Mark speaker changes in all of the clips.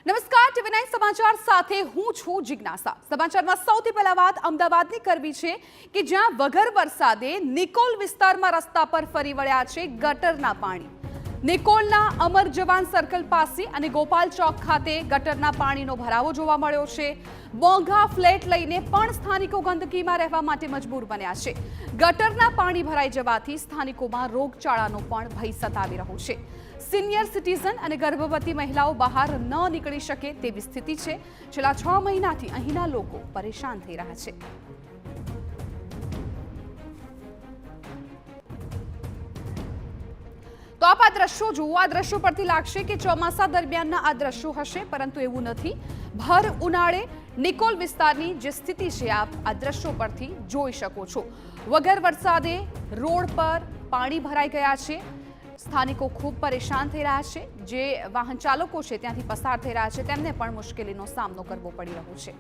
Speaker 1: નમસ્કાર, ટીવી9 સમાચાર સાથે હું છું જિજ્ઞાસા। સમાચારમાં સૌથી પહેલા વાત અમદાવાદની કરવી છે કે જ્યાં વગર વરસાદે નિકોલ વિસ્તારમાં રસ્તા પર ફરી વળ્યા છે ગટરના પાણી। નિકોલના અમર જવાન સર્કલ પાસે અને ગોપાલ ચોક ખાતે ગટરના પાણીનો ભરાવો જોવા મળ્યો છે। મોંઘા ફ્લેટ લઈને પણ સ્થાનિકો ગંદકીમાં રહેવા માટે મજબૂર બન્યા છે। ગટરના પાણી ભરાઈ જવાથી સ્થાનિકોમાં રોગચાળાનો પણ ભય સતાવી રહ્યો છે। સિનિયર સિટીઝન અને ગર્ભવતી મહિલાઓ બહાર ન નીકળી શકે તેવી સ્થિતિ છે। છેલ્લા 6 મહિનાથી અહીંના લોકો પરેશાન થઈ રહ્યા છે। તો આપ આ દ્રશ્યો જુઓ। આ દ્રશ્યો પરથી લાગશે કે ચોમાસા દરમિયાનના આ દ્રશ્યો હશે, પરંતુ એવું નથી। ભર ઉનાળે નિકોલ વિસ્તારની જે સ્થિતિ છે આપ આ દ્રશ્યો પરથી જોઈ શકો છો। વગર વરસાદે રોડ પર પાણી ભરાઈ ગયા છે। સ્થાનિકો ખૂબ પરેશાન થઈ રહ્યા છે। જે વાહન ચાલકો છે ત્યાંથી પસાર થઈ રહ્યા છે તેમને પણ મુશ્કેલીનો સામનો કરવો પડી રહ્યો છે।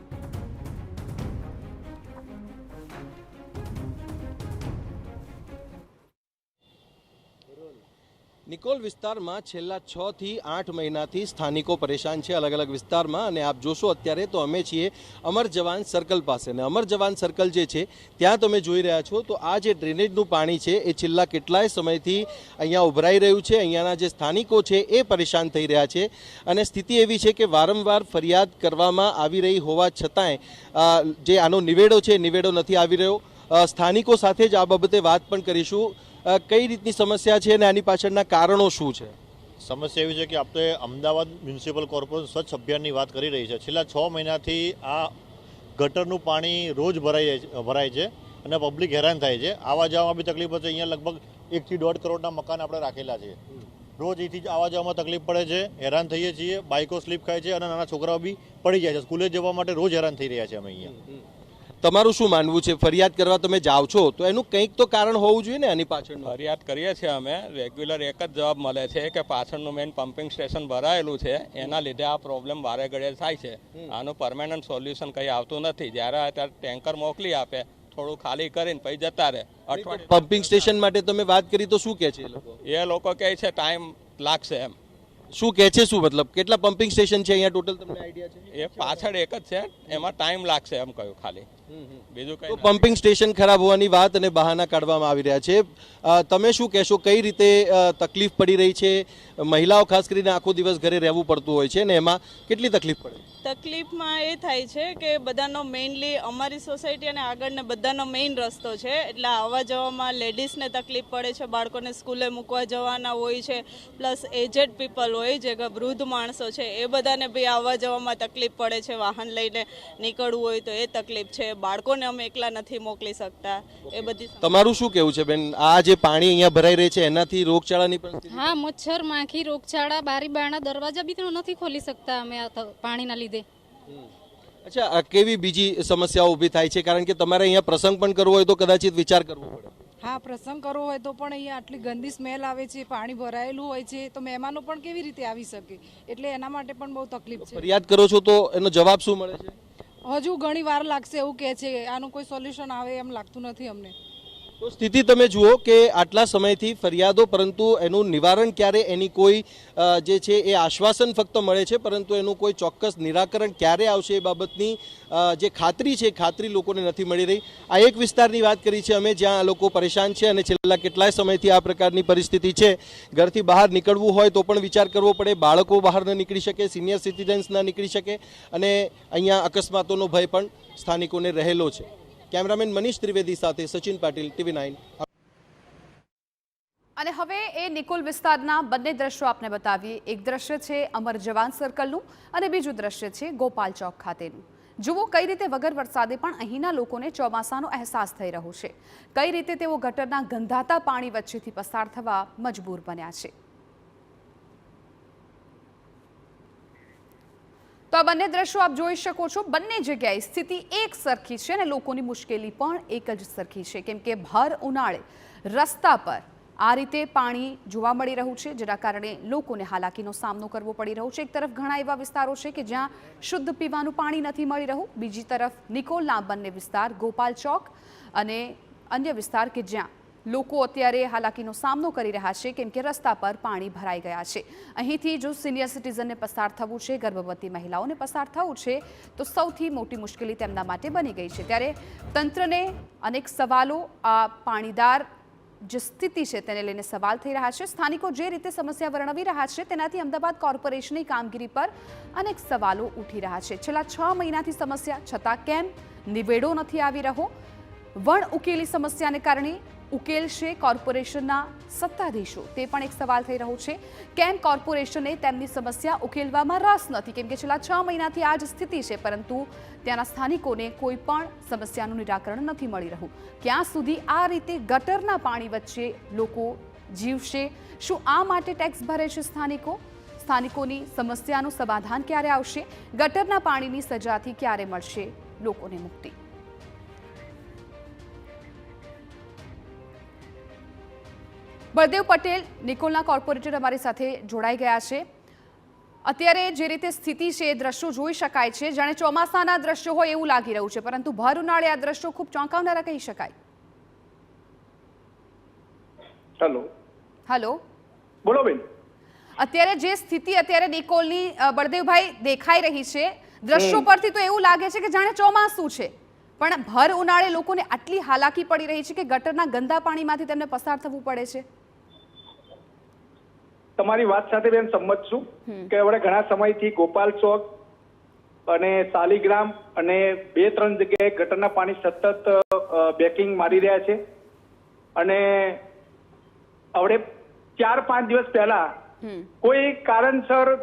Speaker 2: નિકોલ વિસ્તારમાં છેલ્લા 6 થી 8 મહિનાથી સ્થાનિકો પરેશાન છે અલગ અલગ વિસ્તારમાં। અને આપ જોશો અત્યારે તો અમે છીએ અમર જવાન સર્કલ પાસે, અને અમર જવાન સર્કલ જે છે ત્યાં તમે જોઈ રહ્યા છો તો આ જે ડ્રેનેજનું પાણી છે એ છેલ્લા કેટલાય સમયથી અહીંયા ઉભરાઈ રહ્યું છે। અહીંયાના જે સ્થાનિકો છે એ પરેશાન થઈ રહ્યા છે, અને સ્થિતિ એવી છે કે વારંવાર ફરિયાદ કરવામાં આવી રહી હોવા છતાંય જે આનો નિવેડો છે નિવેડો નથી આવી રહ્યો। સ્થાનિકો સાથે જ આ બાબતે વાત પણ કરીશું। કઈ રીતની સમસ્યા છે અને આની પાછળના કારણો શું છે?
Speaker 3: સમસ્યા એવી છે કે આપણે અમદાવાદ મ્યુનિસિપલ કોર્પોરેશન સ્વચ્છ અભિયાનની વાત કરી રહી છે। છેલ્લા 6 મહિનાથી આ ગટરનું પાણી રોજ ભરાય છે અને પબ્લિક હેરાન થાય છે। આવવા જવામાં બી તકલીફ છે। અહીંયા લગભગ 1 થી 1.5 કરોડના મકાન આપણે રાખેલા છે। રોજ અહીંથી આવવા જવામાં તકલીફ પડે છે, હેરાન થઈએ છીએ। બાઇકો સ્લીપ ખાય છે અને નાના છોકરાઓ બી પડી જાય છે। સ્કૂલે જવા માટે રોજ હેરાન થઈ રહ્યા છે અમે અહીંયા।
Speaker 2: તમારું શું માનવું છે? ફરિયાદ કરવા તમે જાઓ છો તો એનું કંઈક તો કારણ હોવું જોઈએ ને આની પાછળ?
Speaker 4: ફરિયાદ કરીએ છીએ અમે, રેગ્યુલર એક જ જવાબ મળે છે કે પાછળનું મેઇન પમ્પિંગ સ્ટેશન ભરાયેલું છે, એના લીધે આ પ્રોબ્લેમ વારે ઘડીએ થાય છે। આનું પરમેનન્ટ સોલ્યુશન કંઈ આવતું નથી। જ્યારે અત્યારે ટેન્કર મોકલી આપે, થોડું ખાલી કરીને પછી જતા રહે।
Speaker 2: પમ્પિંગ સ્ટેશન માટે તમે વાત કરી તો શું કહે છે
Speaker 4: એ લોકો કહે છે ટાઈમ લાગશે એમ।
Speaker 2: શું કહે છે? શું મતલબ કેટલા પમ્પિંગ સ્ટેશન છે અહીંયા ટોટલ, તમને આઈડિયા છે?
Speaker 4: એ પાછળ એક જ છે, એમાં ટાઈમ લાગશે એમ કહ્યું ખાલી, બીજું કંઈ।
Speaker 2: પમ્પિંગ સ્ટેશન ખરાબ હોવાની વાત અને બહાના કાઢવામાં આવી રહ્યા છે। તમે શું કહેશો? કઈ રીતે તકલીફ પડી રહી છે? મહિલાઓ ખાસ કરીને આખો દિવસ ઘરે રહેવું પડતું હોય છે ને એમાં કેટલી તકલીફ પડે?
Speaker 5: તકલીફમાં એ થાય છે કે બધાનો મેઇનલી અમારી સોસાયટી અને આગળને બધાનો મેઇન રસ્તો છે, એટલે આવવા જવામાં લેડીઝને તકલીફ પડે છે। બાળકોને સ્કૂલે મૂકવા જવાના હોય છે, પ્લસ એજેડ પીપલ હોય જે વૃદ્ધ માણસો છે એ બધાને બી આવવા જવામાં તકલીફ પડે છે। વાહન લઈને નીકળવું હોય તો એ તકલીફ છે। બાળકોને અમે એકલા નથી મોકલી શકતા। એ બધી
Speaker 2: તમારું શું કહેવું છે બેન? આ જે પાણી અહીંયા ભરાઈ રહે છે એનાથી રોગચાળાની પણ?
Speaker 6: હા, મચ્છર માખી રોગચાળા, બારી બારણા દરવાજા બી તો નથી ખોલી શકતા અમે આ પાણીના લીધે।
Speaker 2: અચ્છા, કેવી બીજી સમસ્યાઓ ઊભી થાય છે? કારણ કે તમારે અહીંયા પ્રસંગ પણ કરવો હોય તો કદાચિત વિચાર કરવો પડે।
Speaker 7: હા, પ્રસંગ કરવો હોય તો પણ અહીંયા આટલી ગંદી સ્મેલ આવે છે, પાણી ભરાયેલું હોય છે, તો મહેમાનો પણ કેવી રીતે આવી શકે? એટલે એના માટે પણ બહુ તકલીફ છે।
Speaker 2: ફરિયાદ કરો છો તો એનો જવાબ શું મળે છે?
Speaker 7: હજુ ઘણી વાર લાગશે એવું કહે છે। આનું કોઈ સોલ્યુશન આવે એમ લાગતું નથી અમને।
Speaker 2: તો સ્થિતિ તમે જુઓ કે આટલા સમયથી ફરિયાદો, પરંતુ એનું નિવારણ ક્યારે, એની કોઈ જે છે એ આશ્વાસન ફક્ત મળે છે, પરંતુ એનું કોઈ ચોક્કસ નિરાકરણ ક્યારે આવશે એ બાબતની જે ખાતરી છે ખાતરી લોકોને નથી મળી રહી। આ એક વિસ્તારની વાત કરી છે અમે જ્યાં લોકો પરેશાન છે અને છેલ્લા કેટલાય સમયથી આ પ્રકારની પરિસ્થિતિ છે। ઘરથી બહાર નીકળવું હોય તો પણ વિચાર કરવો પડે, બાળકો બહાર ન નીકળી શકે, સિનિયર સિટીઝન્સ ન નીકળી શકે, અને અહીંયા અકસ્માતોનો ભય પણ સ્થાનિકોને રહેલો છે। કેમેરામેન મનીષ ત્રિવેદી સાથે સચિન પાટીલ, ટીવી9।
Speaker 1: અને હવે એ નિકોલ વિસ્તારના બંને દ્રશ્યો આપને બતાવીએ। એક દ્રશ્ય છે અમર જવાન સર્કલનું અને બીજું દ્રશ્ય છે ગોપાલ ચોક ખાતેનું। જુઓ કઈ રીતે વગર વરસાદે પણ અહીંના લોકોને ચોમાસાનો અહેસાસ થઈ રહ્યો છે। કઈ રીતે તેઓ ગટરના ગંધાતા પાણી વચ્ચેથી પસાર થવા મજબૂર બન્યા છે। તો આ બંને દ્રશ્યો આપ જોઈ શકો છો। બંને જગ્યાએ સ્થિતિ એક સરખી છે અને લોકોની મુશ્કેલી પણ એક જ સરખી છે, કેમ કે ભર ઉનાળે રસ્તા પર આ રીતે પાણી જોવા મળી રહ્યું છે, જેના કારણે લોકોને હાલાકીનો સામનો કરવો પડી રહ્યો છે। એક તરફ ઘણા એવા વિસ્તારો છે કે જ્યાં શુદ્ધ પીવાનું પાણી નથી મળી રહ્યું, બીજી તરફ નિકોલના બંને વિસ્તાર ગોપાલ ચોક અને અન્ય વિસ્તાર કે જ્યાં લોકો અત્યારે હાલાકીનો સામનો કરી રહ્યા છે કેમ કે રસ્તા પર પાણી ભરાઈ ગયા છે। અહીંથી જો સિનિયર સિટીઝનને પસાર થવું છે, ગર્ભવતી મહિલાઓને પસાર થવું છે તો સૌથી મોટી મુશ્કેલી તેમના માટે બની ગઈ છે। ત્યારે તંત્રને અનેક સવાલો આ પાણીદાર જે સ્થિતિ છે તેને લઈને સવાલ થઈ રહ્યા છે। સ્થાનિકો જે રીતે સમસ્યા વર્ણવી રહ્યા છે તેનાથી અમદાવાદ કોર્પોરેશનની કામગીરી પર અનેક સવાલો ઉઠી રહ્યા છે। છેલ્લા 6 મહિનાથી સમસ્યા છતાં કેમ નિવેડો નથી આવી રહ્યો? વણ ઉકેલી સમસ્યાને કારણે ઉકેલશે કોર્પોરેશનના સત્તાધીશો? તે પણ એક સવાલ થઈ રહ્યો છે। કેમ કોર્પોરેશને તેમની સમસ્યા ઉકેલવામાં રસ નથી? કેમ કે છેલ્લા 6 મહિનાથી આ જ સ્થિતિ છે, પરંતુ ત્યાંના સ્થાનિકોને કોઈ પણ સમસ્યાનું નિરાકરણ નથી મળી રહ્યું। ક્યાં સુધી આ રીતે ગટરના પાણી વચ્ચે લોકો જીવશે? શું આ માટે ટેક્સ ભરે છે સ્થાનિકો? સ્થાનિકોની સમસ્યાનું સમાધાન ક્યારે આવશે? ગટરના પાણીની સજાથી ક્યારે મળશે લોકોને મુક્તિ? બળદેવ પટેલ, નિકોલના કોર્પોરેટર અમારી સાથે જોડાઈ ગયા છે। અત્યારે જે રીતે સ્થિતિ છે એ દ્રશ્યો જોઈ શકાય છે, જાણે ચોમાસાના દ્રશ્યો હોય એવું લાગી રહ્યું છે, પરંતુ ભર ઉનાળે આ દ્રશ્યો ખૂબ ચોંકાવનારા કહી શકાય। હેલો,
Speaker 8: બોલો બેન।
Speaker 1: અત્યારે જે સ્થિતિ અત્યારે નિકોલની બળદેવભાઈ દેખાઈ રહી છે, દ્રશ્યો પરથી તો એવું લાગે છે કે જાણે ચોમાસું છે, પણ ભર ઉનાળે લોકોને આટલી હાલાકી પડી રહી છે કે ગટરના ગંદા પાણીમાંથી તેમને પસાર થવું પડે છે।
Speaker 8: તમારી વાત સાથે બેન સંમત છું કે હવે ઘણા સમયથી ગોપાલ ચોક અને શાલિગ્રામ અને 2-3 જગ્યાએ ગટરના પાણી સતત બેકિંગ મારી રહ્યા છે અને હવે 4-5 દિવસ પહેલા કોઈ કારણસર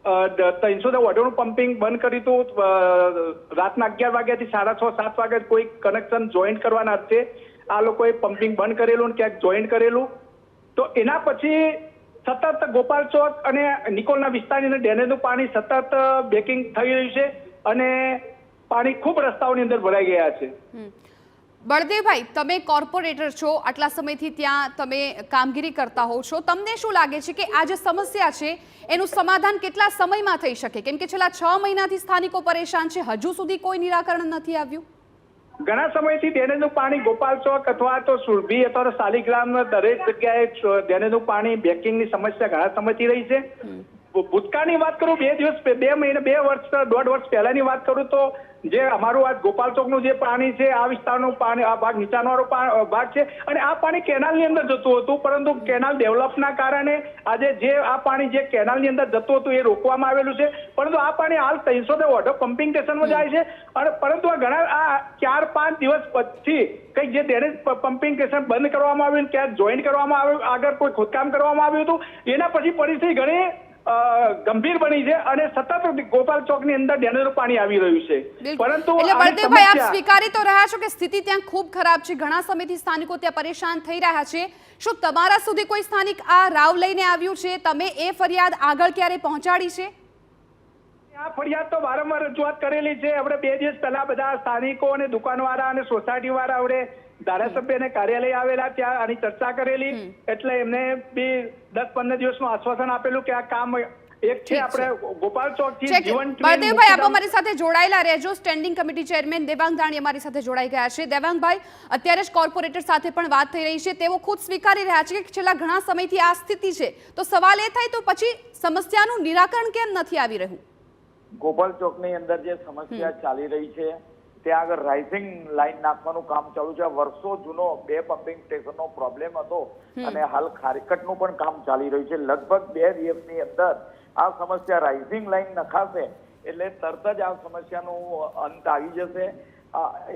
Speaker 8: 310 વોટરનું પમ્પિંગ બંધ કર્યું હતું। રાતના 11 વાગ્યાથી 6:30-7 વાગ્યા કોઈ કનેક્શન જોઈન્ટ કરવાના અર્થે આ લોકોએ પમ્પિંગ બંધ કરેલું અને ક્યાંક જોઈન્ટ કરેલું। તો એના પછી સતત ગોપાલ ચોક અને નિકોલના વિસ્તારની અંદર ડેનેજનું પાણી સતત બેકિંગ થઈ રહ્યું છે અને પાણી ખૂબ રસ્તાઓની અંદર ભરાઈ ગયા છે।
Speaker 1: બળદેવભાઈ, તમે કોર્પોરેટર છો, આટલા સમયથી ત્યાં તમે કામગીરી કરતા હોવ છો, તમને શું લાગે છે કે આ જે સમસ્યા છે એનું સમાધાન કેટલા સમયમાં થઈ શકે? કેમ કે છેલ્લા 6 મહિનાથી સ્થાનિકો પરેશાન છે, હજુ સુધી કોઈ નિરાકરણ નથી આવ્યું।
Speaker 8: ઘણા સમયથી ડેનેજનું પાણી ગોપાલ ચોક અથવા તો સુરભી અથવા તો શાલિગ્રામ દરેક જગ્યાએ ડેનેજનું પાણી બેકિંગની સમસ્યા ઘણા સમયથી રહી છે। ભૂતકાળની વાત કરું, 2 મહિના 2 વર્ષ 1.5 વર્ષ પહેલાની વાત કરું તો જે અમારું આ ગોપાલ ચોકનું જે પાણી છે આ વિસ્તારનું પાણી, આ ભાગ નીચાણવાળો ભાગ છે અને આ પાણી કેનાલની અંદર જતું હતું, પરંતુ કેનાલ ડેવલપના કારણે આજે જે આ પાણી જે કેનાલની અંદર જતું હતું એ રોકવામાં આવેલું છે, પરંતુ આ પાણી હાલ 310 વોટર પમ્પિંગ સ્ટેશનમાં જાય છે અને પરંતુ આ ઘણા આ 4-5 દિવસ પછી કંઈક જે ડેરેજ પમ્પિંગ સ્ટેશન બંધ કરવામાં આવ્યું, ક્યાંક જોઈન્ટ કરવામાં આવ્યું, આગળ કોઈ ખોદકામ કરવામાં આવ્યું હતું, એના પછી પરિસ્થિતિ ઘણી ગંભીર બની છે અને સતત ગોપાલ ચોકની અંદર ડેનેજનું પાણી આવી રહ્યું છે। પરંતુ
Speaker 1: એટલે બળદેવભાઈ, આપ સ્વીકારી તો રહ્યા છો કે સ્થિતિ ત્યાં ખૂબ ખરાબ છે, ઘણા સમયથી સ્થાનિકો ત્યાં પરેશાન થઈ રહ્યા છે। શું તમારા સુધી કોઈ સ્થાનિક આ રાવ લઈને આવ્યું છે? તમે એ ફરિયાદ આગળ ક્યારે પહોંચાડી છે?
Speaker 8: આ ફરિયાદ તો વારંવાર રજૂઆત કરેલી છે। આપણે 2 દિવસ પહેલા બધા સ્થાનિકો અને દુકાનવાળા અને સોસાયટી વાળા આપણે ધારાસભ્યને કાર્યાલય આવેલા, ત્યાં આની ચર્ચા કરેલી, એટલે એમને બી 10-15 દિવસનું આશ્વાસન આપેલું કે આ કામ એક છે આપણે ગોપાલ ચોક થી જીવન
Speaker 1: બળદેવભાઈ, આપ અમારી સાથે જોડાયેલા રહેજો। Standing committee chairman Devang Dani અમારી સાથે જોડાઈ ગયા છે। દેવાંગભાઈ, અત્યારે જ કોર્પોરેટર સાથે પણ વાત થઈ રહી છે, તેઓ ખુદ સ્વીકારી રહ્યા છે કે છેલ્લા ઘણા સમયથી આ સ્થિતિ છે, તો સવાલ એ થાય તો પછી સમસ્યાનું નિરાકરણ કેમ નથી આવી રહ્યું?
Speaker 9: ગોપાલ ચોકની અંદર જે સમસ્યા ચાલી રહી છે ત્યાં આગળ રાઇઝિંગ લાઈન નાખવાનું કામ ચાલુ છે। વર્ષો જૂનો 2 પમ્પિંગ સ્ટેશનનો પ્રોબ્લેમ હતો અને હાલ ખારીકટનું પણ કામ ચાલી રહ્યું છે। લગભગ 2 દિવસની અંદર આ સમસ્યા રાઇઝિંગ લાઈન નખાશે એટલે તરત જ આ સમસ્યાનું અંત આવી જશે।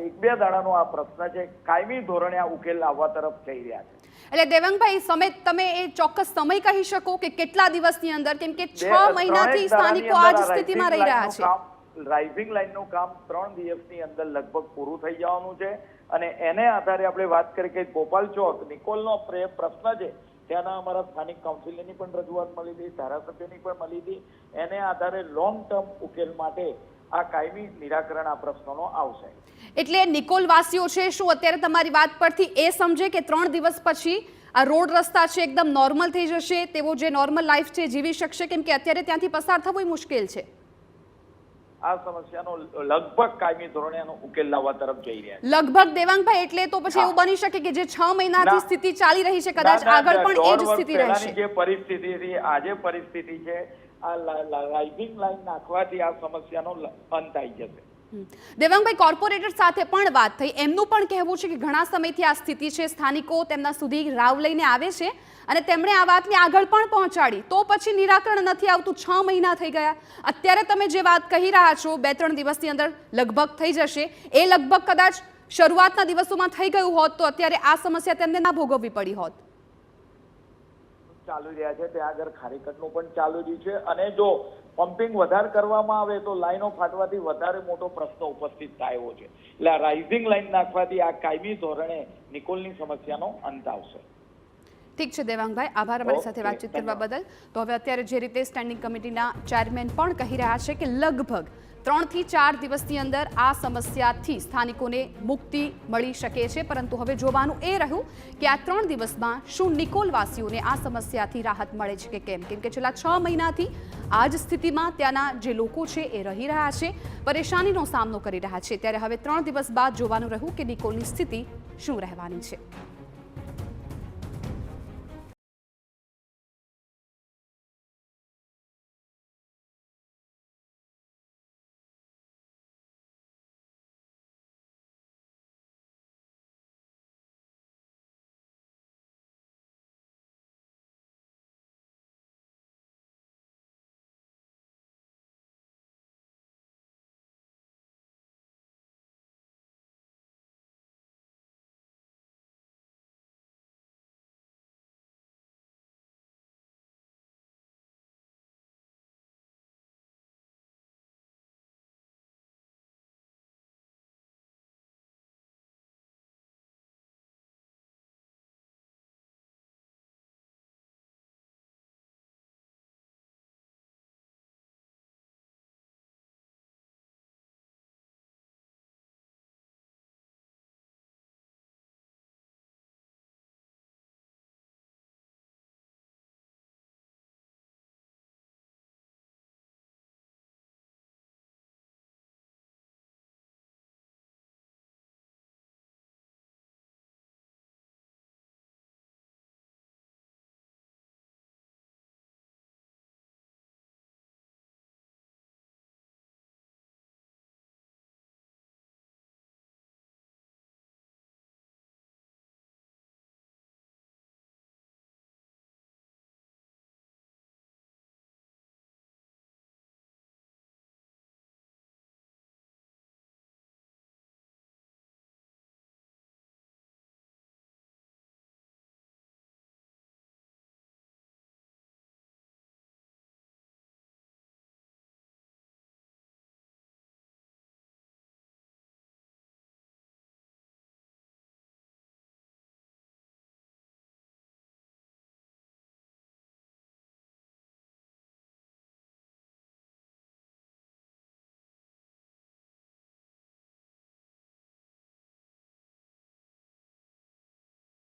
Speaker 9: 1-2 દાડાનો આ પ્રશ્ન છે, કાયમી ધોરણે આ ઉકેલ લાવવા તરફ જઈ રહ્યા છે।
Speaker 1: એટલે દેવાંગભાઈ, તમે એ ચોક્કસ સમય કહી શકો કે કેટલા દિવસની અંદર? કેમ કે 6 મહિનાથી સ્થાનિકો આ જ સ્થિતિમાં રહી રહ્યા છે।
Speaker 9: રાઇઝિંગ લાઈનનું કામ 3 દિવસની અંદર લગભગ પૂરું થઈ જવાનું છે અને એને આધારે આપણે વાત કરીએ કે ગોપાલ ચોક નિકોલનો પ્રશ્ન છે, ત્યાંના અમારા સ્થાનિક કાઉન્સિલરની પણ રજૂઆત મળી હતી, ધારાસભ્યની પણ મળી હતી, એને આધારે લોંગ ટર્મ ઉકેલ માટે આ કાયમી નિરાકરણ આ પ્રશ્નોનો આવશે।
Speaker 1: એટલે નિકોલ વાસીઓ છે, શું અત્યારે તમારી વાત પરથી એ સમજે કે 3 દિવસ પછી આ રોડ રસ્તા છે એકદમ નોર્મલ થઈ જશે, તેઓ જે નોર્મલ લાઈફ છે જીવી શકશે? કેમ કે અત્યારે ત્યાંથી પસાર થવું મુશ્કેલ છે।
Speaker 9: આ સમસ્યાનો લગભગ કાયમી ધોરણે એનો ઉકેલ લાવવા તરફ જઈ રહ્યા છે.
Speaker 1: લગભગ દેવાંગભાઈ, એટલે તો પછી એવું બની શકે કે જે 6 મહિનાથી
Speaker 9: ના.
Speaker 1: સ્થિતિ ચાલી રહી છે કદાચ આગળ પણ એ જ સ્થિતિ રહેશે.
Speaker 9: જે પરિસ્થિતિ હતી આજે પરિસ્થિતિ છે, આ રાઇઝિંગ લાઈન નાખવાથી આ સમસ્યાનો અંત આવી જશે.
Speaker 1: દેવાંગભાઈ, કોર્પોરેટર સાથે પણ વાત થઈ, એમનું પણ કહેવું છે કે ઘણા સમયથી આ સ્થિતિ છે, સ્થાનિકો તેમના સુધી રાવ લઈને આવે છે અને તેમણે આ વાતને આગળ પણ પહોંચાડી, તો પછી નિરાકરણ નથી આવતું. 6 મહિના થઈ ગયા. અત્યારે તમે જે વાત કહી રહ્યા છો 2-3 દિવસની અંદર લગભગ થઈ જશે, એ લગભગ કદાચ શરૂઆતના દિવસોમાં થઈ ગયું હોત તો અત્યારે આ સમસ્યા તેમને ના ભોગવવી પડી હોત.
Speaker 9: ચાલુ રહ્યા છે ત્યાં આગળ ખારીકટનું પણ ચાલુ રહ્યું છે, અને જો પમ્પિંગ વધારે કરવામાં આવે તો લાઈનો ફાટવાથી વધારે મોટો પ્રશ્ન ઉપસ્થિત થાય છે. એટલે આ રાઇઝિંગ લાઈન નાખવાથી આ કાયમી ધોરણે નિકોલની સમસ્યાનો અંત આવશે.
Speaker 1: ઠીક છે દેવાંગભાઈ, આભાર અમારી સાથે વાતચીત કરવા બદલ. તો હવે અત્યારે જે રીતે સ્ટેન્ડિંગ કમિટીના ચેરમેન પણ કહી રહ્યા છે કે લગભગ 3 થી 4 દિવસની અંદર આ સમસ્યાથી સ્થાનિકોને મુક્તિ મળી શકે છે, પરંતુ હવે જોવાનું એ રહ્યું કે આ 3 દિવસમાં શું નિકોલવાસીઓને આ સમસ્યાથી રાહત મળે છે કે કેમ. કેમ કે છેલ્લા 6 મહિનાથી આ જ સ્થિતિમાં ત્યાંના જે લોકો છે એ રહી રહ્યા છે, પરેશાનીનો સામનો કરી રહ્યા છે. ત્યારે હવે 3 દિવસ બાદ જોવાનું રહ્યું કે નિકોલની સ્થિતિ શું રહેવાની છે.